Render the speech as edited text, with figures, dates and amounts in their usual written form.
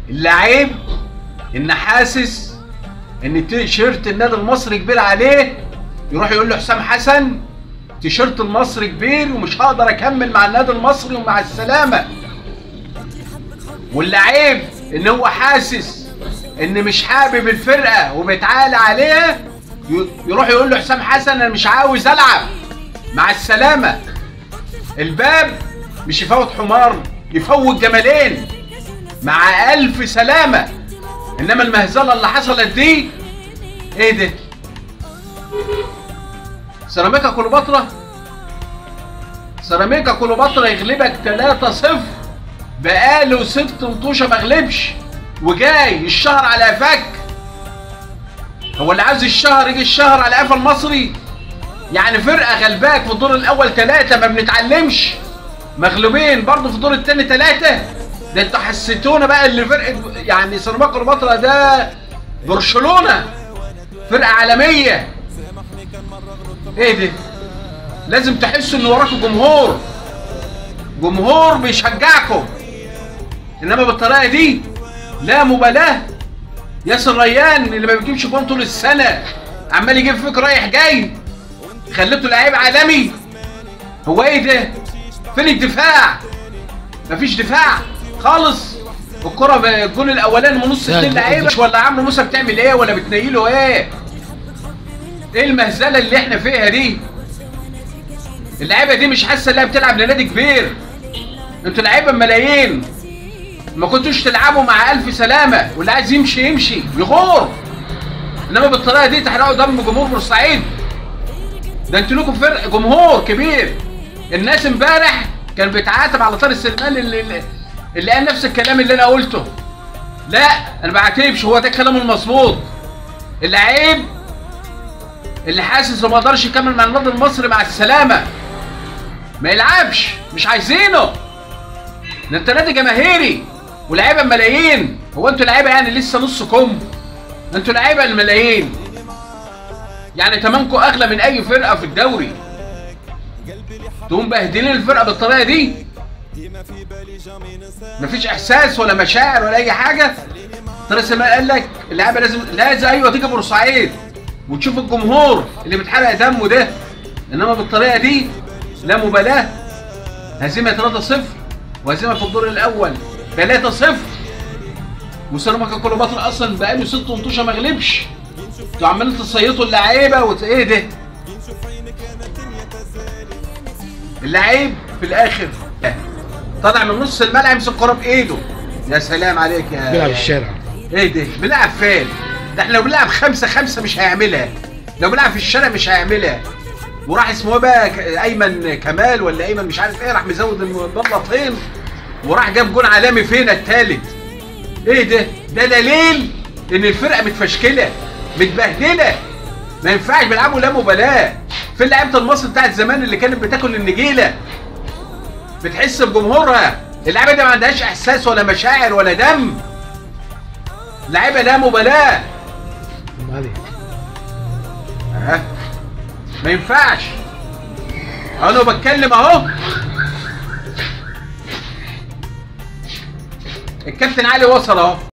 اللعيب ان حاسس ان تيشيرت النادي المصري كبير عليه، يروح يقول له حسام حسن تيشيرت المصري كبير ومش هقدر اكمل مع النادي المصري ومع السلامه. واللعيب ان هو حاسس ان مش حابب الفرقه وبيتعالى عليها، يروح يقول له حسام حسن انا مش عاوز العب مع السلامه. الباب مش يفوت حمار، يفوت جمالين مع الف سلامه. انما المهزله اللي حصلت دي ايه ده؟ سيراميكا كليوباترا، سيراميكا كليوباترا يغلبك 3-0 بقاله 6 مطوشه ما غلبش، وجاي الشهر على قفاك. هو اللي عاوز الشهر يجي الشهر على قفا المصري؟ يعني فرقه غلباك في الدور الاول 3 ما بنتعلمش، مغلوبين برضه في الدور الثاني 3. ده انتوا حسيتونا بقى اللي فرقه يعني سيراميكا كليوباترا ده برشلونه، فرقه عالميه. ايه ده؟ لازم تحسوا ان وراكم جمهور، جمهور بيشجعكم. انما بالطريقه دي لا مبالاه. ياسر ريان اللي ما بيجيبش جون طول السنه عمال يجيب فيك رايح جاي، خليته لعيب عالمي. هو ايه ده؟ فين الدفاع؟ مفيش دفاع خالص. الكره بالجون الاولاني من نص 2 لعيبه، ولا عمرو موسى بتعمل ايه ولا بتنيله ايه؟ ايه المهزله اللي احنا فيها دي؟ اللعيبه دي مش حاسه انها بتلعب لنادي كبير. انتوا لعيبه ملايين، ما كنتوش تلعبوا مع الف سلامه، واللي عايز يمشي يمشي يغور. انما بالطريقه دي تحرقوا دم جمهور بورسعيد. ده انتوا لكم فرق جمهور كبير. الناس امبارح كان بيتعاتب على طارق السلمان اللي قال نفس الكلام اللي انا قلته. لا انا ما بعاتبش، هو ده الكلام المظبوط. اللعيب اللي حاسس ما قدرش يكمل مع النادي المصري مع السلامه ما يلعبش، مش عايزينه. ده انت نادي جماهيري ولاعيبه ملايين. هو انتوا لعيبه يعني لسه نص كم؟ انتوا لعيبه الملايين، يعني تمنكم اغلى من اي فرقه في الدوري. تقوم باهدلين الفرقه بالطريقه دي؟ مفيش احساس ولا مشاعر ولا اي حاجه. طارق سليمان قال لك اللعيبه لازم ايوه تيجي بورسعيد وتشوف الجمهور اللي بيتحرق دمه ده. انما بالطريقه دي لا مبالاه. هزيمه 3-0 وهزيمه في الدور الاول 3-0. وسيراميكا كليوباترا اصلا بقاله 6 مطوشه ما غلبش. انتوا عمالين تصيطوا اللعيبه ايه ده؟ اللعيب في الاخر طالع من نص الملعب يمسك الكوره بايده. يا سلام عليك يا بيلعب في الشارع. ايه ده؟ بيلعب فين؟ ده احنا لو بنلعب 5-5 مش هيعملها، لو بنلعب في الشارع مش هيعملها. وراح اسمه بقى ايمن كمال ولا ايمن مش عارف ايه، راح مزود البله طين وراح جاب جون عالمي فينا الثالث. ايه ده؟ ده دليل ان الفرقه متفشكله متبهدله، ما ينفعش بيلعبوا لا مبالاه. فين لعيبه المصري بتاعت زمان اللي كانت بتاكل النجيله بتحس بجمهورها؟ اللعيبه دي ما عندهاش احساس ولا مشاعر ولا دم، لعيبه لا مبالاه. ما ينفعش. انا بتكلم اهو. الكابتن علي وصل اهو.